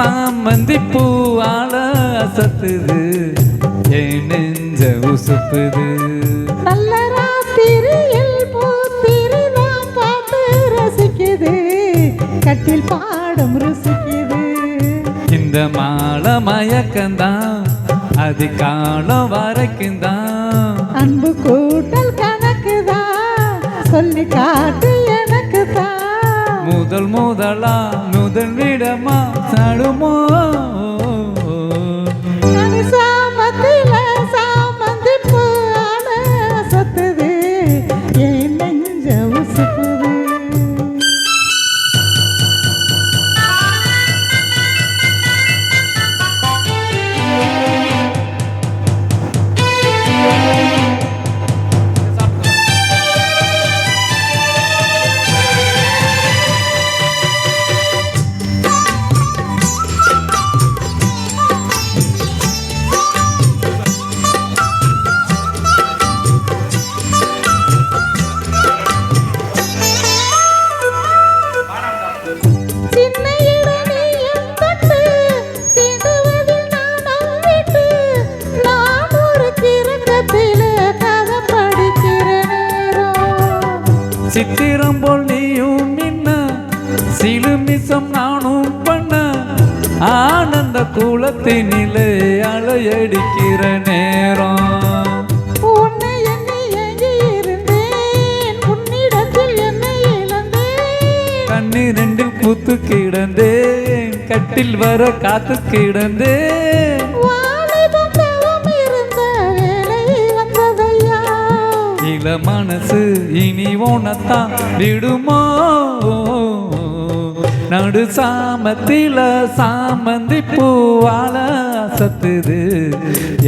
சாமந்தி பூவால அசத்துது என் நெஞ்ச உசுப்புது. நல்ல ராத்திரியில் பூத்திரிதான் பார்த்து ரசிக்குது கட்டில் பாடம் ருசிக்குது. இந்த மாலை மயக்கந்தான் அது காலம் வரைக்கும் தான். அன்பு கூட்டல் கணக்குதான் சொல்லி காட்டு எனக்கு தான். முதல் முதலா முதல் விடமா சடுமோ சாமத்தில சாமந்தி பூவால சத்துது என் நெஞ்ச உசுப்புது. சித்திரம் போல் நீயும் மின்ன சிலுமிசம் நானும் பண்ண ஆனந்த கூலத்தினிலே அலையடிக்கிற நேரம். உன்னை எண்ணி ஏங்கி இருந்தேன் உன்னிடத்தில் என்னை இழந்தேன். கண்ணீரெண்டில் பூத்து கிடந்தேன் கட்டில் வர காத்து கிடந்தேன். இள மனசு இனி உனத்தான் விடுமோ நடு சாமத்தில சாமந்தி பூவால அசத்துது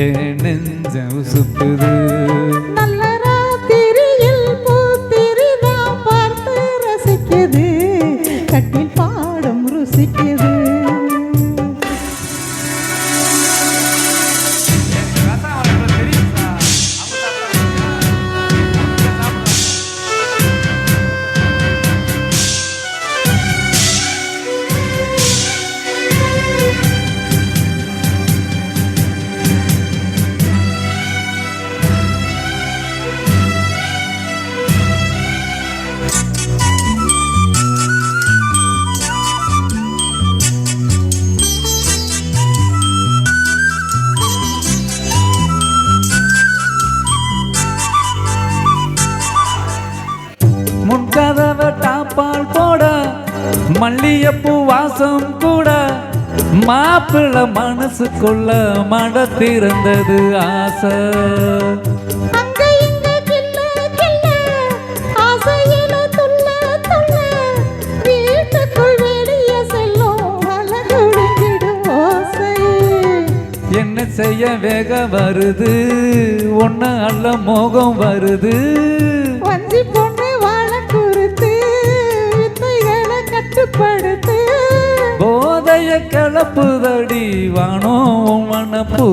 என் நெஞ்ச உசுப்புது. நல்ல ராத்திரியில் பூத்திரிதான் பார்த்து ரசிக்குது கட்டில் பாடம் ருசிக்குது. முன்கதவ டாப்பால் போட மல்லியப்பூ வாசம் கூட மாப்பிள்ள மனசுக்குள்ள மட திறந்தது ஆசை. என்ன செய்ய வேக வருது ஒன்னு அல்ல மோகம் வருது. வஞ்சி பொண்ணு வாழ குறுத்து வித்தைகளை கட்டுப்படுத்து. போதைய கிளப்புதடி வானோ மனப்பு.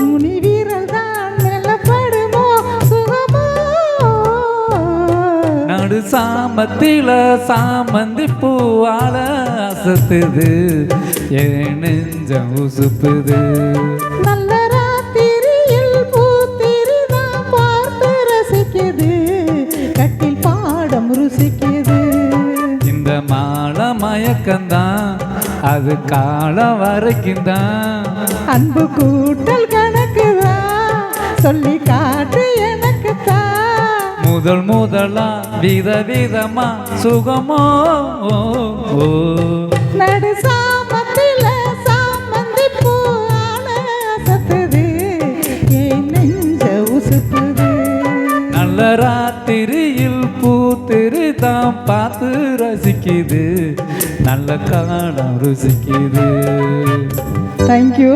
முனி வீரல் தான் நிலப்படுமோ சுகமோ. நடு சாமத்தில சாமந்தி பூவால அசத்துது என் நெஞ்ச உசுப்புது. நல்ல ராத்திரியில் பூத்திரிதான் பார்த்து ரசிக்குது கட்டில் பாடம் ருசிக்குது. இந்த மாலை மயக்கந்தான் அது காலம் வரைக்கும் தான். அன்பு கூட்டல் கணக்குதான் சொல்லி காட்டு எனக்கு தான். முதல் முதலா விதவிதமா சுகமோ நடு சாமத்தில சாமந்தி பூவால அசத்துது என் நெஞ்ச உசுப்புது. நல்ல ராத்திரியில் பூத்திரிதான் பார்த்து ரசிக்குது நல்ல காலம் ருசிக்குது. தேங்க்யூ.